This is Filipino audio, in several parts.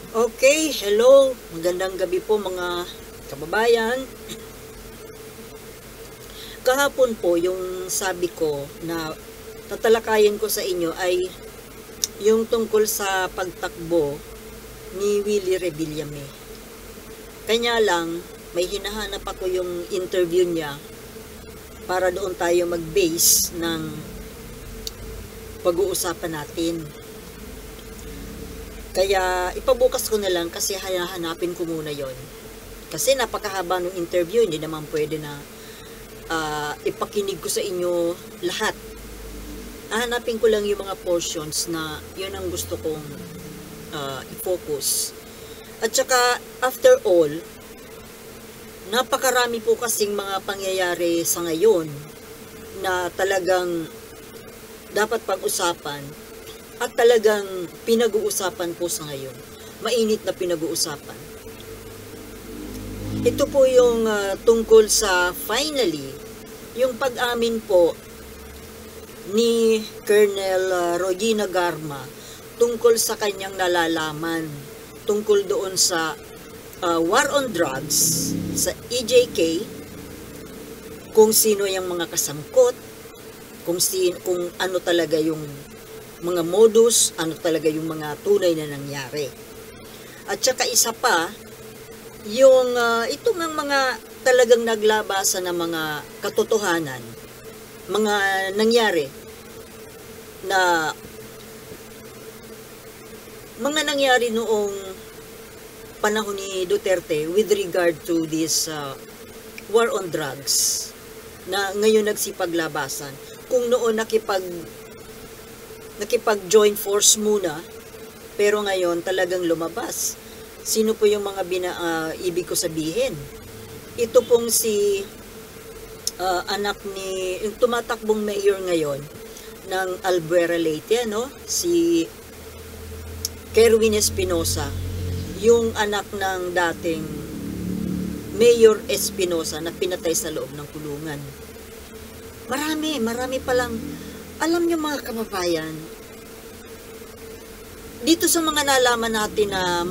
Okay, hello. Magandang gabi po mga kababayan. Kahapon po yung sabi ko na tatalakayin ko sa inyo ay yung tungkol sa pagtakbo ni Willie Revillame. Kanya lang, may hinahanap ako yung interview niya para doon tayo mag-base ng pag-uusapan natin. Kaya ipabukas ko na lang kasi hahanapin ko muna yon. Kasi napakahaba ng interview, hindi naman pwede na ipakinig ko sa inyo lahat. Hahanapin ko lang yung mga portions na yun ang gusto kong i-focus. At saka, after all, napakarami po kasing mga pangyayari sa ngayon na talagang dapat pag-usapan at talagang pinag-uusapan po sa ngayon. Mainit na pinag-uusapan. Ito po yung tungkol sa finally, yung pag-amin po ni Colonel Regina Garma tungkol sa kanyang nalalaman tungkol doon sa war on drugs sa EJK, kung sino yung mga kasangkot, kung ano talaga yung mga modus, ano talaga yung mga tunay na nangyari. At saka isa pa, yung itong mga talagang naglabasan ng mga katotohanan, mga nangyari na noong panahon ni Duterte with regard to this war on drugs na ngayon nagsipaglabasan. Kung noon nakipag-join force muna, pero ngayon talagang lumabas. Sino po yung mga ibig ko sabihin? Ito pong si anak ni yung tumatakbong mayor ngayon ng Albuera Leyte, si Kerwin Espinosa, yung anak ng dating Mayor Espinosa na pinatay sa loob ng kulungan. Marami palang. Alam niyo mga kababayan, dito sa mga nalaman natin na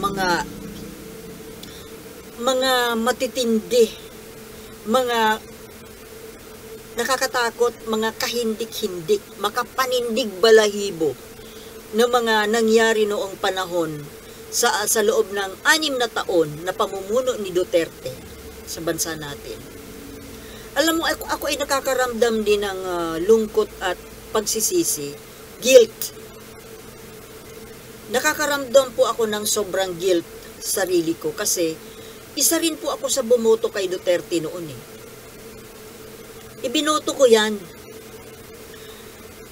mga matitindi, mga nakakatakot, mga kahindik-hindik, makapanindig balahibo na mga nangyari noong panahon sa loob ng 6 na taon na pamumuno ni Duterte sa bansa natin. Alam mo, ako ay nakakaramdam din ng lungkot at pagsisisi, guilt. Nakakaramdam po ako ng sobrang guilt sa sarili ko kasi isa rin po ako sa bumoto kay Duterte noon eh. Ibinoto ko yan.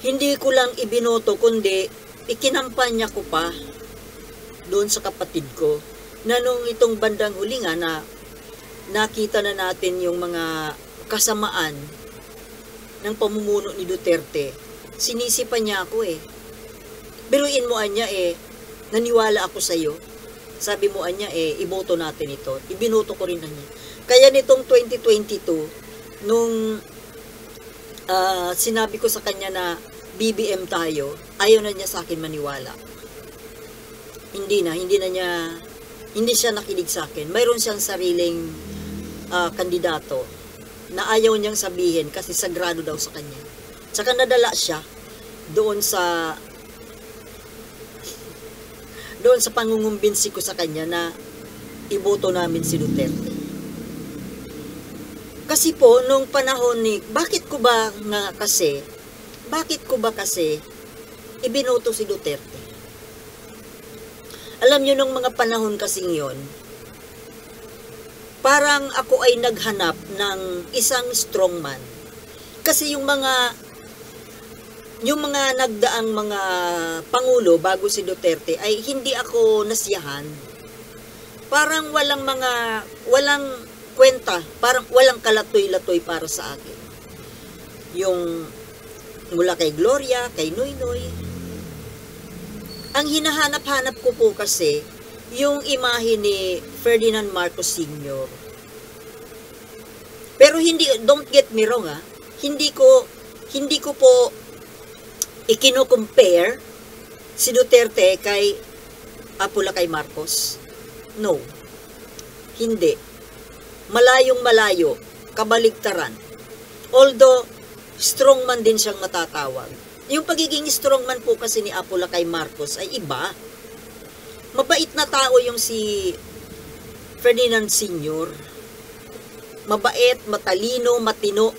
Hindi ko lang ibinoto kundi ikinampanya ko pa doon sa kapatid ko na nung itong bandang huli nga na nakita na natin yung mga kasamaan ng pamumuno ni Duterte, sinisipan niya ako eh. Biruin mo anya naniwala ako sa iyo. Sabi mo anya iboto natin ito. Ibinoto ko rin niya. Kaya nitong 2022, nung sinabi ko sa kanya na BBM tayo, ayaw na niya sa akin maniwala. Hindi siya nakinig sa akin. Mayroon siyang sariling kandidato na ayaw niyang sabihin kasi sagrado daw sa kanya. Tsaka nadala siya doon sa pangungumbinsi ko sa kanya na iboto namin si Duterte. Kasi po, nung panahon bakit ko ba kasi ibinoto si Duterte? Alam niyo, nung mga panahon kasing yon, parang ako ay naghanap ng isang strongman. Kasi yung mga nagdaang mga pangulo bago si Duterte ay hindi ako nasiyahan. Parang walang kwenta, parang walang kalatoy-latoy para sa akin. Yung mula kay Gloria, kay Noynoy. Ang hinahanap-hanap ko po kasi yung imahe ni Ferdinand Marcos Sr. Pero don't get me wrong hindi ko po ikino-compare si Duterte kay Apula kay Marcos? No. Hindi. Malayong malayo, kabaligtaran. Although, strongman din siyang matatawag. Yung pagiging strongman po kasi ni Apula kay Marcos ay iba. Mabait na tao yung si Ferdinand Sr. Mabait, matalino, matino.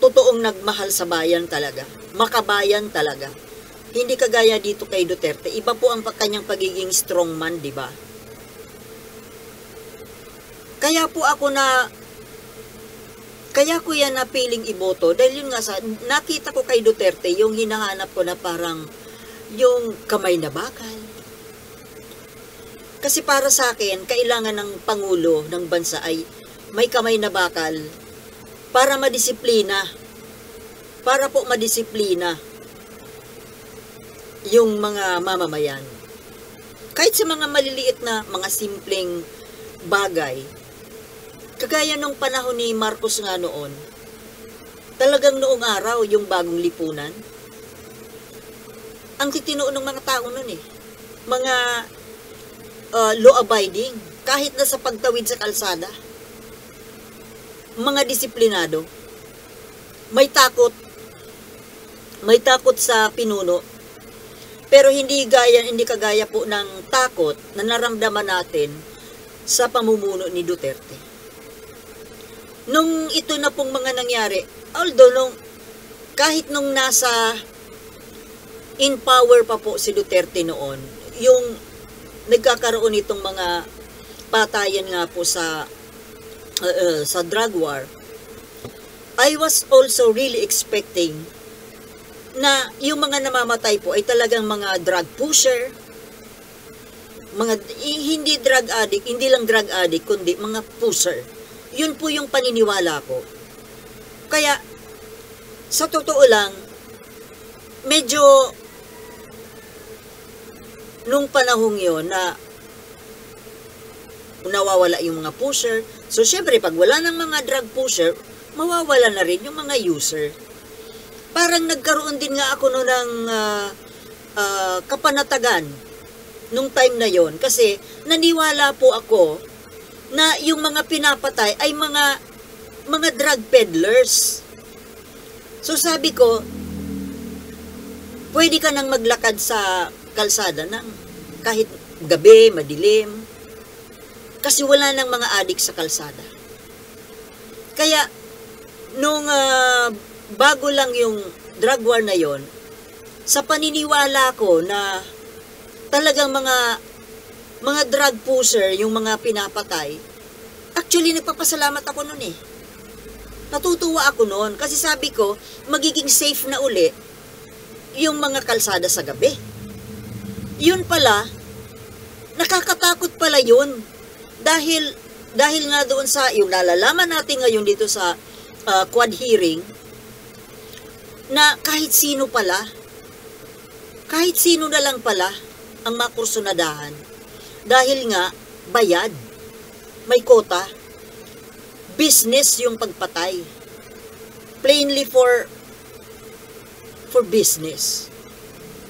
Totoong nagmahal sa bayan talaga. Makabayan talaga. Hindi kagaya dito kay Duterte. Iba po ang kanyang pagiging strongman, di ba? Kaya ko yan napiling iboto dahil yun nga nakita ko kay Duterte yung hinahanap ko na parang yung kamay na bakal. Kasi para sa akin, kailangan ng Pangulo ng bansa ay may kamay na bakal para madisiplina. Para po madisiplina yung mga mamamayan. Kahit sa mga maliliit na mga simpleng bagay, kagaya nung panahon ni Marcos nga noon, talagang noong araw, yung bagong lipunan, ang titinoon ng mga tao noon mga law-abiding, kahit na sa pagtawid sa kalsada, mga disiplinado, may takot sa pinuno, pero hindi kagaya po ng takot na naramdaman natin sa pamumuno ni Duterte. Nung ito na pong mga nangyari, although kahit nung nasa in power pa po si Duterte noon, yung nagkakaroon itong mga patayan nga po sa drug war, I was also really expecting na yung mga namamatay po ay talagang mga drug pusher, hindi drug addict, hindi lang drug addict, kundi mga pusher. Yun po yung paniniwala ko. Kaya, sa totoo lang, medyo nung panahong yon na nawawala yung mga pusher. So, syempre, pag wala ng mga drug pusher, mawawala na rin yung mga user. Parang nagkaroon din nga ako no ng kapanatagan nung time na yon kasi naniwala po ako na yung mga pinapatay ay mga drug peddlers. So sabi ko, pwede ka nang maglakad sa kalsada ng kahit gabi, madilim, kasi wala nang mga adik sa kalsada. Kaya, nung bago lang yung drug war na yon, sa paniniwala ko na talagang mga drug pusher, yung mga pinapatay, actually nagpapasalamat ako nun Natutuwa ako nun kasi sabi ko, magiging safe na uli yung mga kalsada sa gabi. Yun pala, nakakatakot pala yun. Dahil nga doon sa, yung nalalaman natin ngayon dito sa quad hearing, na kahit sino na lang pala ang makursunadahan. Dahil nga, bayad, may kota, business yung pagpatay. Plainly for business.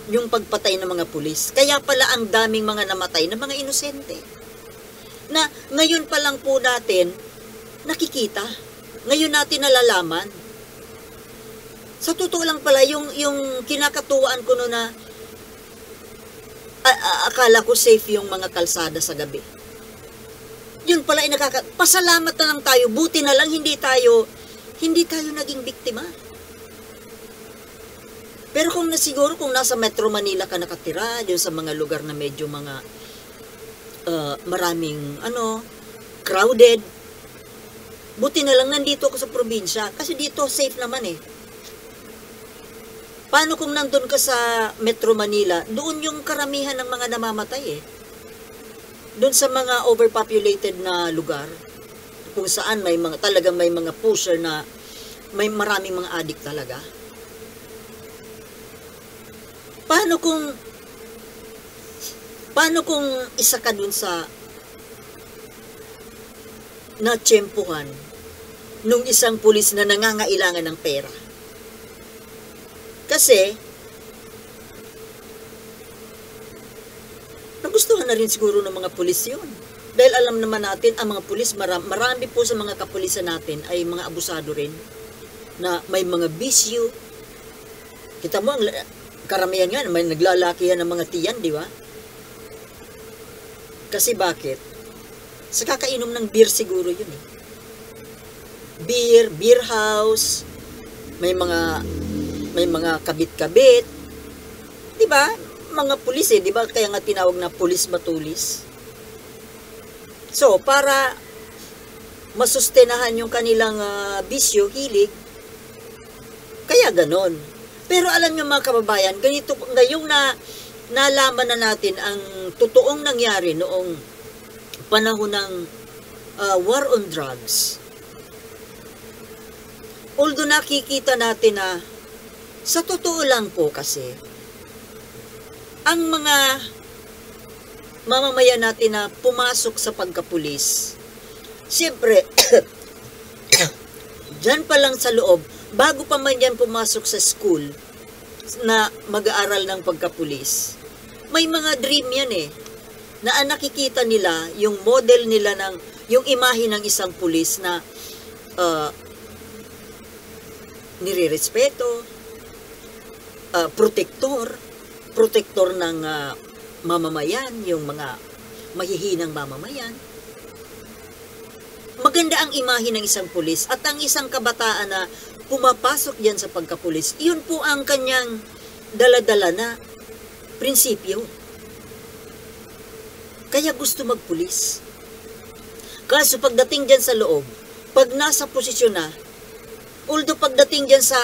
Yung pagpatay ng mga pulis. Kaya pala ang daming mga namatay na mga inosente. Na ngayon pa lang po natin nakikita. Ngayon natin nalalaman. Sa totoo lang pala, yung kinakatuwaan ko no na akala ko safe yung mga kalsada sa gabi. Yun pala ay pasalamat na lang tayo. Buti na lang hindi tayo naging biktima. Pero siguro kung nasa Metro Manila ka nakatira, dun sa mga lugar na medyo mga maraming crowded, buti na lang nandito ako sa probinsya kasi dito safe naman Paano kung nandun ka sa Metro Manila, doon yung karamihan ng mga namamatay Doon sa mga overpopulated na lugar, kung saan talagang may mga pusher na may maraming mga addict talaga. Paano kung isa ka dun sa natsyempuhan nung isang pulis na nangangailangan ng pera? Kasi magugustuhan na rin siguro ng mga pulis yun. Dahil alam naman natin, ang mga pulis, marami po sa mga kapulisan natin ay mga abusado rin, na may mga bisyo. Kita mo, karamihan nga, may naglalakihan ng mga tiyan, di ba? Kasi bakit? Sa kakainom ng beer siguro yun eh. Beer house, may mga kabit-kabit. Di ba? Mga pulis eh, di ba? Kaya nga tinawag na pulis matulis. So, para masustenahan yung kanilang bisyo, hilig, kaya ganon. Pero alam nyo mga kababayan, ganito, ngayong nalaman na natin ang totoong nangyari noong panahon ng war on drugs. Although nakikita natin na sa totoo lang po kasi, ang mga mamamayan natin na pumasok sa pagkapulis, siyempre, dyan pa lang sa loob, bago pa man yan pumasok sa school na mag-aaral ng pagkapulis, may mga dream yan eh, na nakikita nila yung model nila yung imahe ng isang pulis na nire-respeto, protektor ng mamamayan, yung mga mahihinang mamamayan. Maganda ang imahe ng isang pulis at ang isang kabataan na pumapasok diyan sa pagkapulis, iyon po ang kanyang daladala na prinsipyo. Kaya gusto magpulis. Kaso pagdating diyan sa loob, pag nasa posisyon na, although pagdating diyan sa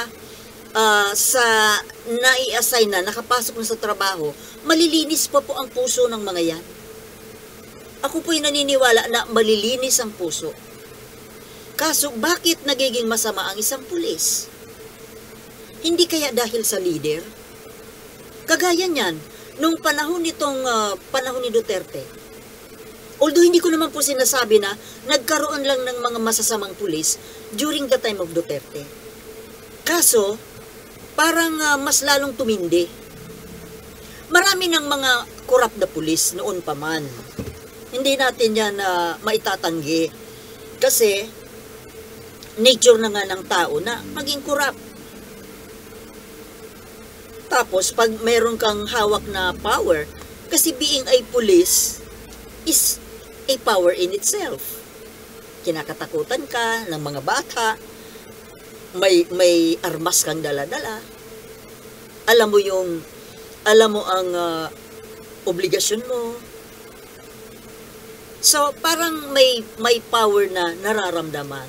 nai-assign na, nakapasok na sa trabaho, malilinis pa po ang puso ng mga yan. Ako po'y naniniwala na malilinis ang puso. Kaso, bakit nagiging masama ang isang pulis? Hindi kaya dahil sa leader? Kagaya niyan, nung panahon panahon ni Duterte, although hindi ko naman po sinasabi na nagkaroon lang ng mga masasamang pulis during the time of Duterte. Kaso, parang mas lalong tumindi. Marami ng mga corrupt na pulis noon pa man. Hindi natin yan maitatanggi. Kasi, nature na nga ng tao na maging corrupt. Tapos, pag meron kang hawak na power, kasi being a police is a power in itself. Kinakatakutan ka ng mga bata, may armas kang dala-dala. Alam mo ang obligasyon mo. So, parang may power na nararamdaman.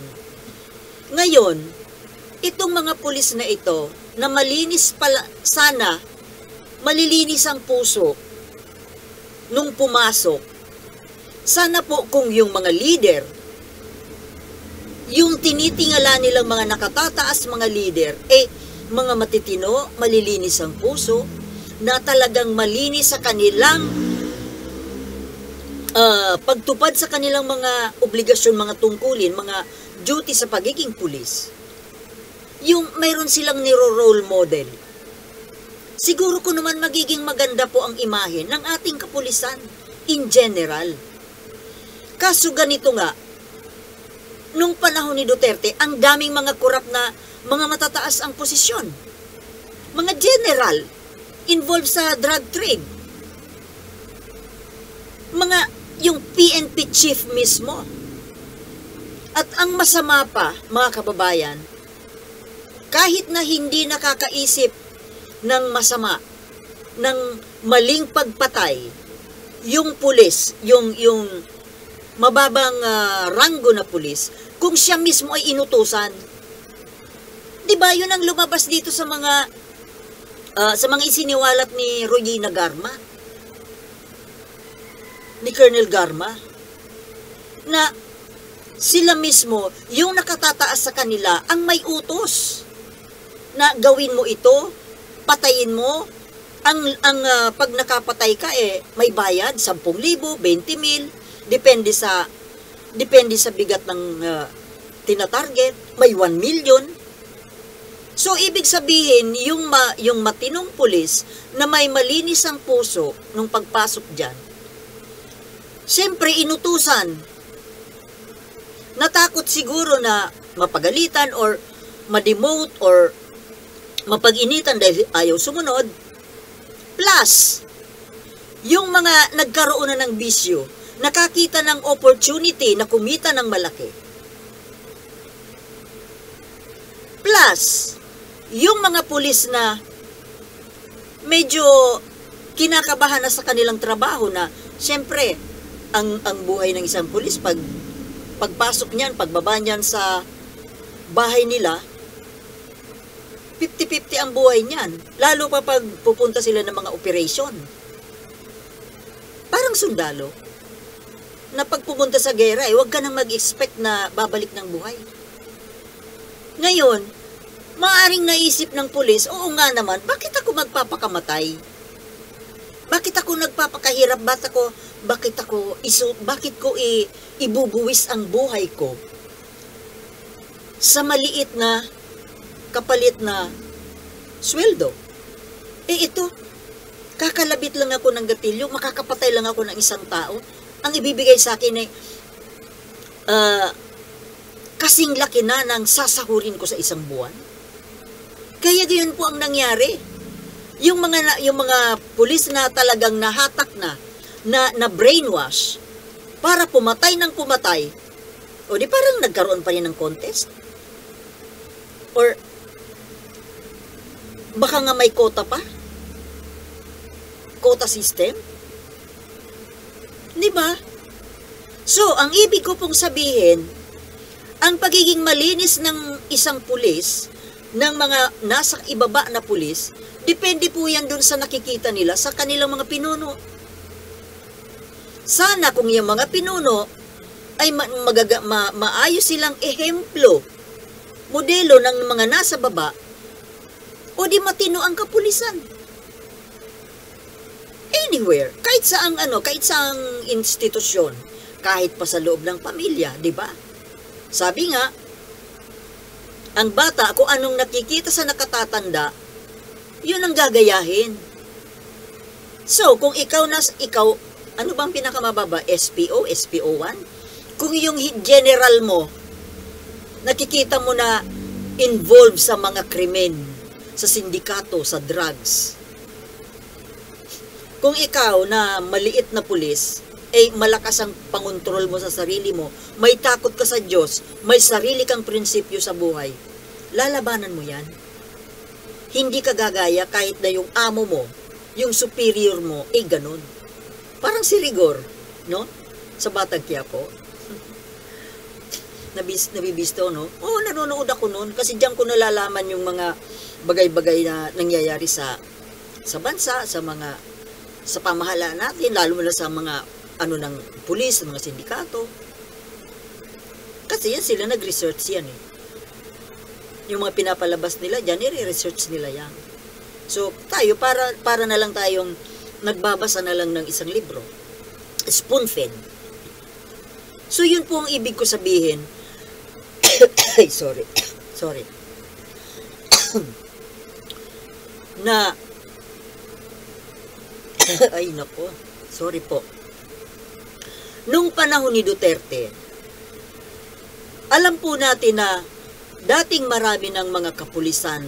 Ngayon, itong mga pulis na ito, na malinis pala, sana, malilinis ang puso nung pumasok. Sana po kung yung mga leader, yung tinitingala nilang mga nakatataas mga leader, mga matitino, malilinis ang puso, na talagang malinis sa kanilang pagtupad sa kanilang mga obligasyon, mga tungkulin, mga duty sa pagiging pulis. Yung mayroon silang niro-role model. Siguro ko naman magiging maganda po ang imahe ng ating kapulisan in general. Kaso ganito nga, nung panahon ni Duterte, ang daming mga korap na mga matataas ang posisyon. Mga general, involved sa drug trade. Yung PNP chief mismo. At ang masama pa, mga kababayan, kahit na hindi nakakaisip ng masama, ng maling pagpatay, yung pulis, yung mababang ranggo na pulis, kung siya mismo ay inutusan. Diba yun ang lumabas dito sa mga isiniwalat ni Regina Garma, ni Colonel Garma, na sila mismo, yung nakatataas sa kanila, ang may utos na gawin mo ito, patayin mo, pag nakapatay ka may bayad, 10,000, 20,000, depende sa bigat ng tinatarget, may 1 million. So, ibig sabihin, yung matinong pulis na may malinis ang puso nung pagpasok dyan, Siyempre, inutusan. Natakot siguro na mapagalitan or ma-demote or mapag-initan dahil ayaw sumunod. Plus, yung mga nagkaroon na ng bisyo, nakakita ng opportunity na kumita ng malaki. Plus, yung mga pulis na medyo kinakabahan na sa kanilang trabaho na, siyempre, ang buhay ng isang pulis, pagpasok niyan, pagbaba niyan sa bahay nila, 50-50 ang buhay niyan. Lalo pa pag pupunta sila ng mga operation. Parang sundalo. Na pag pupunta sa gera, huwag ka nang mag-expect na babalik ng buhay. Ngayon, maaaring naisip ng pulis, oo nga naman, bakit ako magpapakamatay? Bakit ako nagpapakahirap? Bakit ko ibubuwis ang buhay ko sa maliit na kapalit na sweldo? Ito, kakalabit lang ako ng gatilyo, makakapatay lang ako ng isang tao. Ang ibibigay sa akin ay kasing laki na ng sasahurin ko sa isang buwan. Kaya ganyan po ang nangyari. Yung mga pulis na talagang nahatak na brainwash para pumatay ng pumatay, o di parang nagkaroon pa rin ng contest? Or baka nga may quota pa? Quota system? Di ba? So, ang ibig ko pong sabihin, ang pagiging malinis ng isang pulis, ng mga nasa ibaba na pulis, depende po yan dun sa nakikita nila sa kanilang mga pinuno. Sana kung yung mga pinuno ay maayos silang ehemplo, modelo ng mga nasa baba, o di matino ang kapulisan. Anywhere, kahit saang institusyon, kahit pa sa loob ng pamilya, di ba? Sabi nga, ang bata, kung anong nakikita sa nakatatanda, yun ang gagayahin. So, kung ikaw, ano bang pinakamababa? SPO? SPO1? Kung yung general mo, nakikita mo na involved sa mga krimen, sa sindikato, sa drugs. Kung ikaw na maliit na pulis, malakas ang pangontrol mo sa sarili mo, may takot ka sa Diyos, may sarili kang prinsipyo sa buhay, lalabanan mo yan. Hindi ka gagaya kahit na yung amo mo, yung superior mo, ganun. Parang si Rigor, no? Sa Batang Quiapo. Nabibisto, no? Oo, nanonood ako noon kasi diyan ko nalalaman yung mga bagay-bagay na nangyayari sa bansa, sa pamahalaan natin, lalo na sa mga ng pulis, mga sindikato. Kasi yan sila nag-research yan eh. Yung mga pinapalabas nila dyan, i-research nila yan. So, tayo, para na lang tayong nagbabasa na lang ng isang libro. Spoon-fed. So, yun po ang ibig ko sabihin. Ay, sorry. Na, ay, nako. Sorry po. Nung panahon ni Duterte, alam po natin na dating marami ng mga kapulisan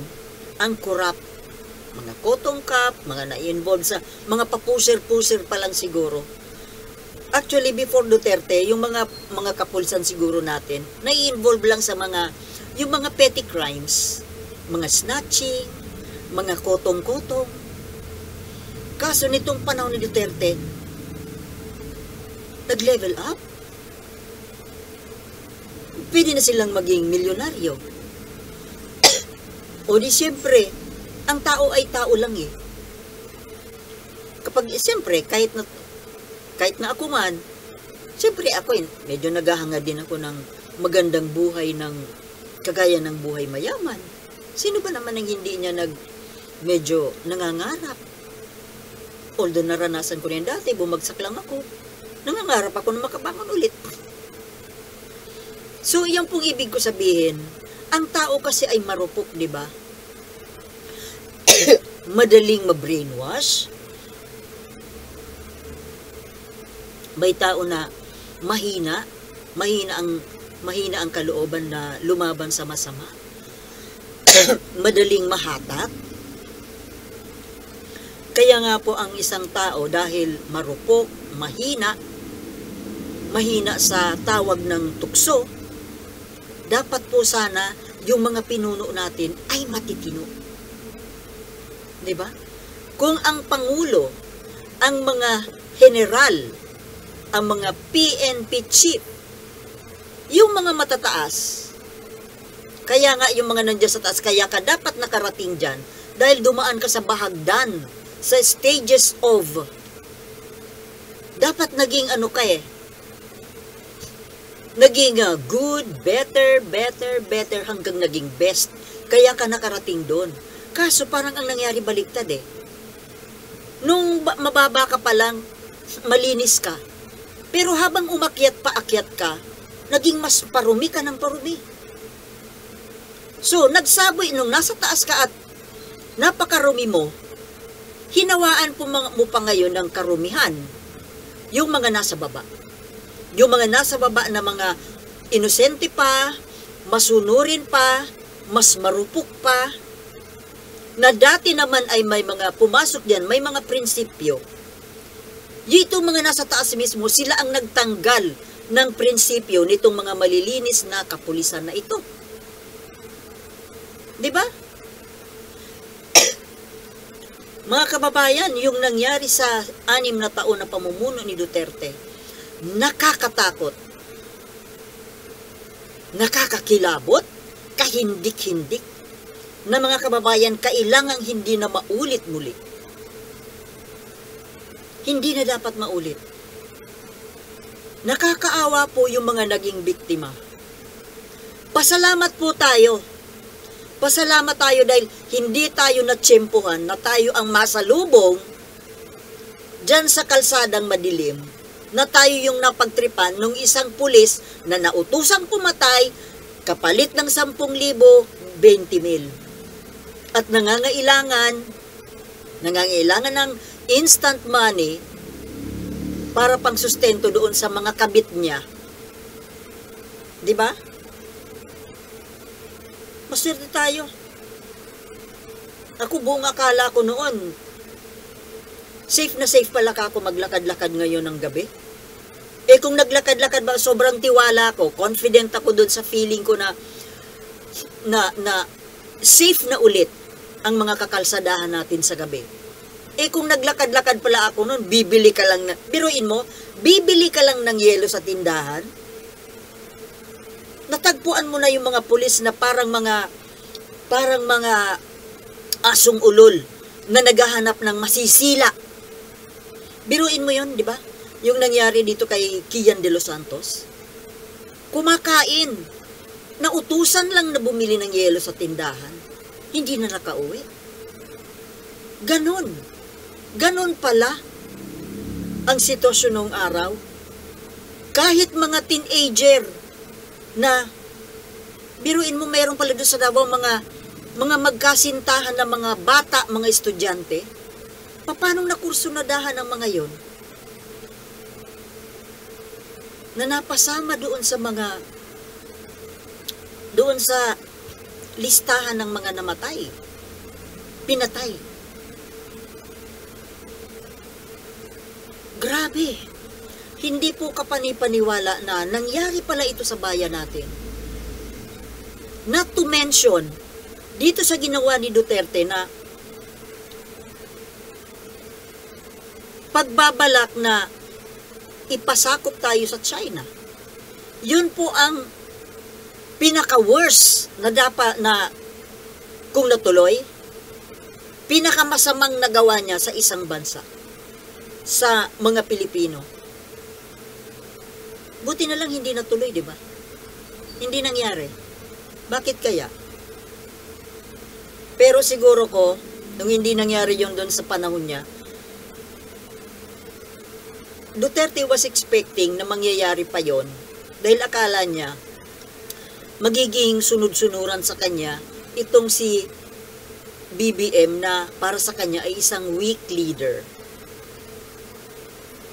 ang corrupt, mga kotongkap, mga na-involve sa mga papuser-puser pa lang siguro. Actually, before Duterte, yung mga kapulisan siguro natin, na-involve lang sa yung mga petty crimes, mga snatching, mga kotong-kotong. Kaso nitong panahon ni Duterte, nag-level up. Pwede na silang maging milyonaryo. O di siyempre, ang tao ay tao lang eh. Kapag siyempre, kahit na ako man, siyempre ako medyo naghahanga din ako ng magandang buhay ng kagaya ng buhay mayaman. Sino ba naman ang hindi niya medyo nangangarap? Although naranasan ko rin dati, bumagsak lang ako. Nangangarap ako na makabangon ulit. So, yan pong ibig ko sabihin, ang tao kasi ay marupok, di ba? Madaling ma-brainwash. May tao na mahina, mahina ang kalooban na lumaban sa masama. Madaling mahatak. Kaya nga po ang isang tao dahil marupok, mahina sa tawag ng tukso, dapat po sana yung mga pinuno natin ay matitino. 'Di ba? Kung ang pangulo, ang mga general, ang mga PNP chief, yung mga matataas, kaya nga yung mga nandiyan sa taas, kaya ka dapat nakarating dyan dahil dumaan ka sa bahagdan, sa stages of, dapat naging ano ka naging good, better hanggang naging best, kaya ka nakarating doon. Kaso parang ang nangyari baliktad nung mababa ka pa lang, malinis ka, pero habang paakyat ka, naging mas parumi ka ng parumi. So, nagsaboy nung nasa taas ka at napakarumi mo, hinawaan mo pa ngayon ng karumihan yung mga nasa baba. Yung mga nasa baba na mga inosente pa, masunurin pa, mas marupok pa, na dati naman ay may mga pumasok diyan, may mga prinsipyo. Itong mga nasa taas mismo, sila ang nagtanggal ng prinsipyo nitong mga malilinis na kapulisan na ito. 'Di ba? Mga kababayan, yung nangyari sa 6 na taon na pamumuno ni Duterte, nakakatakot, nakakakilabot, kahindik-hindik, na mga kababayan, kailangang hindi na maulit muli. Hindi na dapat maulit. Nakakaawa po yung mga naging biktima. Pasalamat po tayo. Pasalamat tayo dahil hindi tayo natsyempohan na tayo ang masalubong dyan sa kalsadang madilim, na tayo yung napagtripan nung isang pulis na nautusang pumatay kapalit ng 10,000, 20,000. At nangangailangan ng instant money para pang sustento doon sa mga kabit niya. 'Di ba? Maswerte tayo. Ako buong akala ko noon, safe na safe pala ako maglakad-lakad ngayon ng gabi. Kung naglakad-lakad ba, sobrang tiwala ko, confident ako doon sa feeling ko na safe na ulit ang mga kakalsadahan natin sa gabi. Kung naglakad-lakad pala ako noon, bibili ka lang ng yelo sa tindahan. Natagpuan mo na yung mga pulis na parang mga asong ulol na naghahanap ng masisila. Biruin mo yun, di ba? Yung nangyari dito kay Kian de los Santos. Kumakain. Nautusan lang na bumili ng yelo sa tindahan. Hindi na nakauwi. Ganon pala ang sitwasyon ng araw. Kahit mga teenager na, biruin mo, mayroon pala doon sa Davao mga magkasintahan na mga bata, mga estudyante. Paano nakursunadahan ang mga yon? Na napasama doon sa listahan ng mga namatay, pinatay. Grabe. Hindi po kapanipaniwala na nangyari pala ito sa bayan natin. Not to mention, dito sa ginawa ni Duterte na pagbabalak na ipasakop tayo sa China. Yun po ang pinaka-worst na dapat na kung natuloy, pinakamasamang nagawa niya sa isang bansa, sa mga Pilipino. Buti na lang hindi natuloy, di ba? Hindi nangyari. Bakit kaya? Pero siguro ko, nung hindi nangyari yon doon sa panahon niya, Duterte was expecting na mangyayari pa yon dahil akala niya magiging sunod-sunuran sa kanya itong si BBM na para sa kanya ay isang weak leader.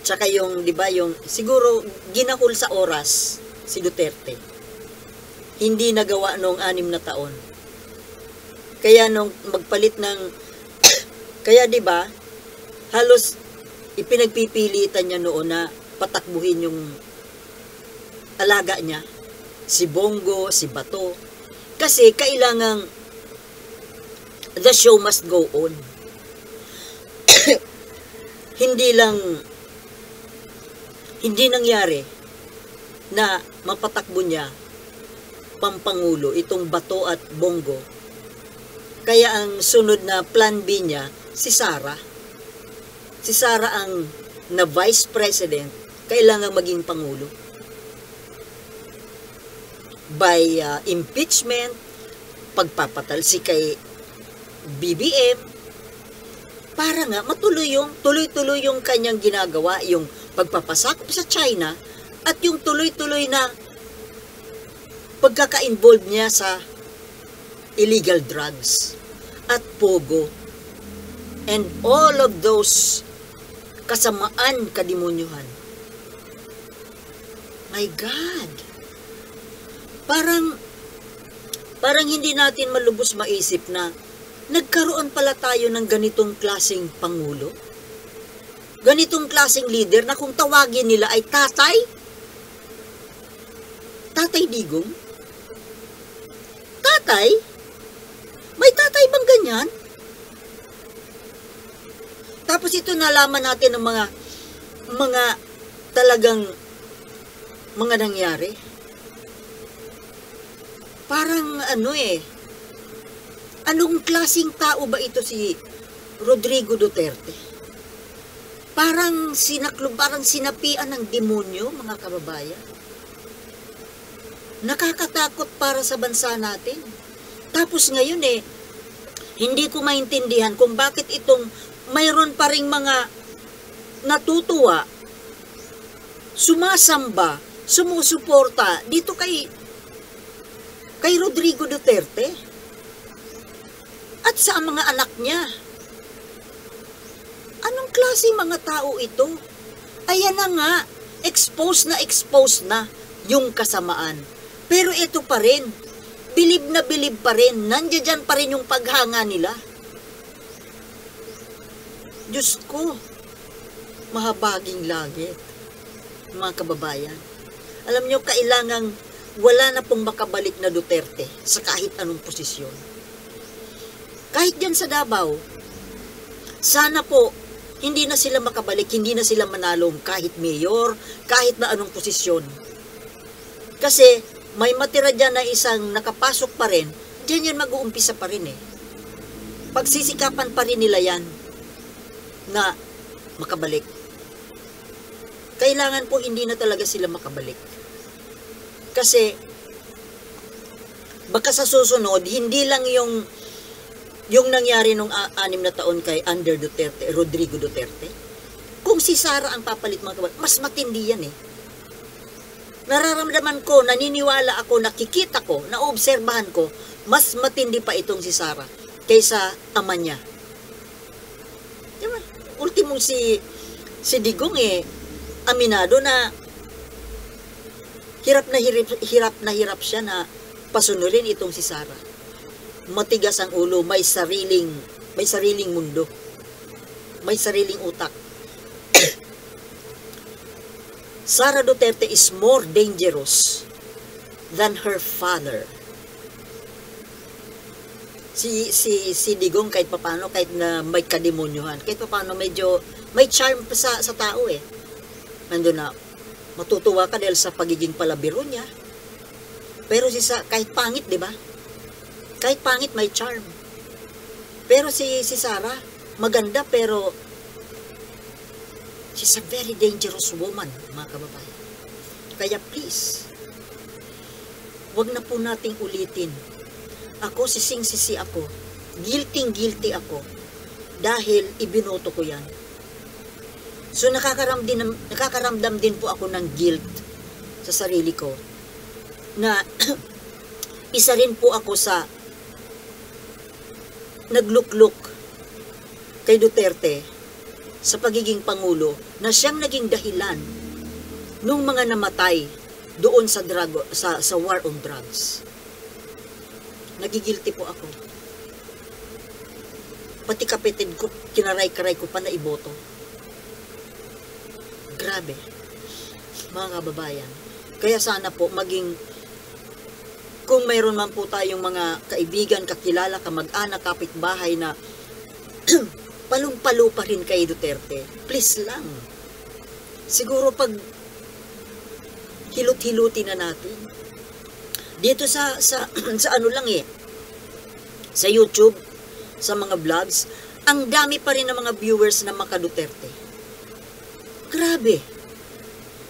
Tsaka yung, di ba, yung, siguro, ginahol sa oras si Duterte. Hindi nagawa noong 6 na taon. Kaya nung magpalit ng, kaya di ba, halos ipinagpipilitan niya noon na patakbuhin yung alaga niya, si Bongo, si Bato. Kasi kailangang the show must go on. Hindi nangyari na mapatakbo niya pampangulo itong Bato at Bongo. Kaya ang sunod na plan B niya, si Sara. Si Sara ang na vice president, kailangan maging pangulo. By impeachment, pagpapatalsi kay BBM, para nga tuloy-tuloy yung kanyang ginagawa, yung pagpapasakop sa China, at yung tuloy-tuloy na pagkaka-involve niya sa illegal drugs at pogo and all of those kasamaan, kadimunyuhan. My God! Parang hindi natin malubos maisip na nagkaroon pala tayo ng ganitong klaseng pangulo. Ganitong klaseng leader na kung tawagin nila ay tatay. Tatay Digong? Tatay? May tatay bang ganyan? Tapos ito nalaman natin ng mga talagang mga nangyari. Parang anong klaseng tao ba ito si Rodrigo Duterte? Parang sinapian ng demonyo, mga kababayan. Nakakatakot para sa bansa natin. Tapos ngayon hindi ko maintindihan kung bakit itong mayroon pa ring mga natutuwa, sumasamba, sumusuporta dito kay Rodrigo Duterte at sa mga anak niya. Anong klase mga tao ito? Ayan na nga, expose na yung kasamaan. Pero ito pa rin, bilib pa rin, nandiyan pa rin yung paghanga nila. Diyos ko, mahabaging langit, mga kababayan. Alam nyo, kailangang wala na pong makabalik na Duterte sa kahit anong posisyon. Kahit dyan sa Davao, sana po, hindi na sila makabalik, hindi na sila manalong kahit mayor, kahit na anong posisyon. Kasi may matira dyan na isang nakapasok pa rin, dyan yan mag-uumpisa pa rin Pagsisikapan pa rin nila yan na makabalik. Kailangan po hindi na talaga sila makabalik. Kasi baka sa susunod, hindi lang yung nangyari nung 6 na taon kay Rodrigo Duterte. Kung si Sara ang papalit mga kababayan, mas matindi yan Nararamdaman ko, naniniwala ako, nakikita ko, naobserbahan ko, mas matindi pa itong si Sara kaysa ama niya. Diba? Ultimo si Digong aminado na hirap na hirap siya na pasunurin itong si Sara. Matigas ang ulo, may sariling mundo. May sariling utak. Sara Duterte is more dangerous than her father. Si Digong kahit papaano, kahit na may kademonyuhan, kahit papaano medyo may charm pa sa tao Nandun na, matutuwa ka dahil sa pagiging palabiro niya. Pero kahit pangit, di ba? Kahit pangit, may charm. Pero si Sara, maganda pero she's a very dangerous woman, mga kababayan. Kaya please, wag na po nating ulitin. Ako, sising-sisi ako. Guilty ako. Dahil ibinoto ko yan. So nakakaramdam din po ako ng guilt sa sarili ko. Na isa rin po ako sa naglukluk kay Duterte sa pagiging Pangulo na siyang naging dahilan nung mga namatay doon sa sa war on drugs. Nagigilty po ako. Pati kapitid ko, kinaray-karay ko pa na iboto. Grabe, mga kababayan. Kaya sana po maging, kung mayroon man po tayong mga kaibigan, kakilala, kamag-anak, kapitbahay na palong-palo pa rin kay Duterte, please lang. Siguro pag hilot-hiluti na natin. Dito sa ano lang sa YouTube, sa mga vlogs, ang dami pa rin ng mga viewers na maka Duterte. Grabe.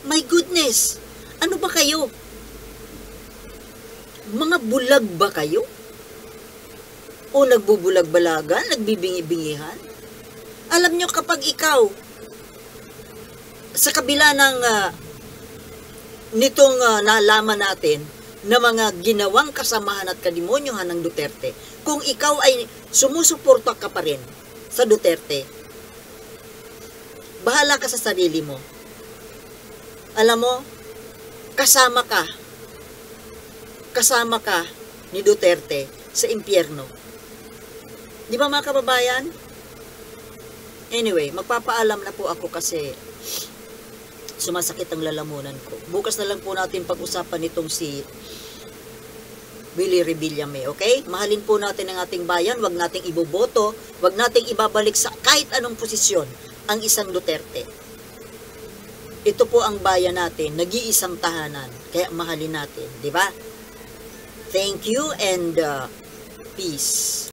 My goodness. Ano ba kayo? Mga bulag ba kayo? O nagbubulag-balagan, nagbibingi-bingihan? Alam nyo, kapag ikaw, sa kabila ng nitong nalaman natin na mga ginawang kasamahan at kadimonyohan ng Duterte, kung ikaw ay sumusuporta ka pa rin sa Duterte, bahala ka sa sarili mo. Alam mo, kasama ka ni Duterte sa impyerno. Di ba mga kababayan? Anyway, magpapaalam na po ako kasi sumasakit ang lalamunan ko. Bukas na lang po natin pag-usapan itong si Willie Revillame, okay? Mahalin po natin ang ating bayan, wag nating iboboto, wag nating ibabalik sa kahit anong posisyon ang isang Duterte. Ito po ang bayan natin, nag-iisang tahanan, kaya mahalin natin, di ba? Thank you and peace.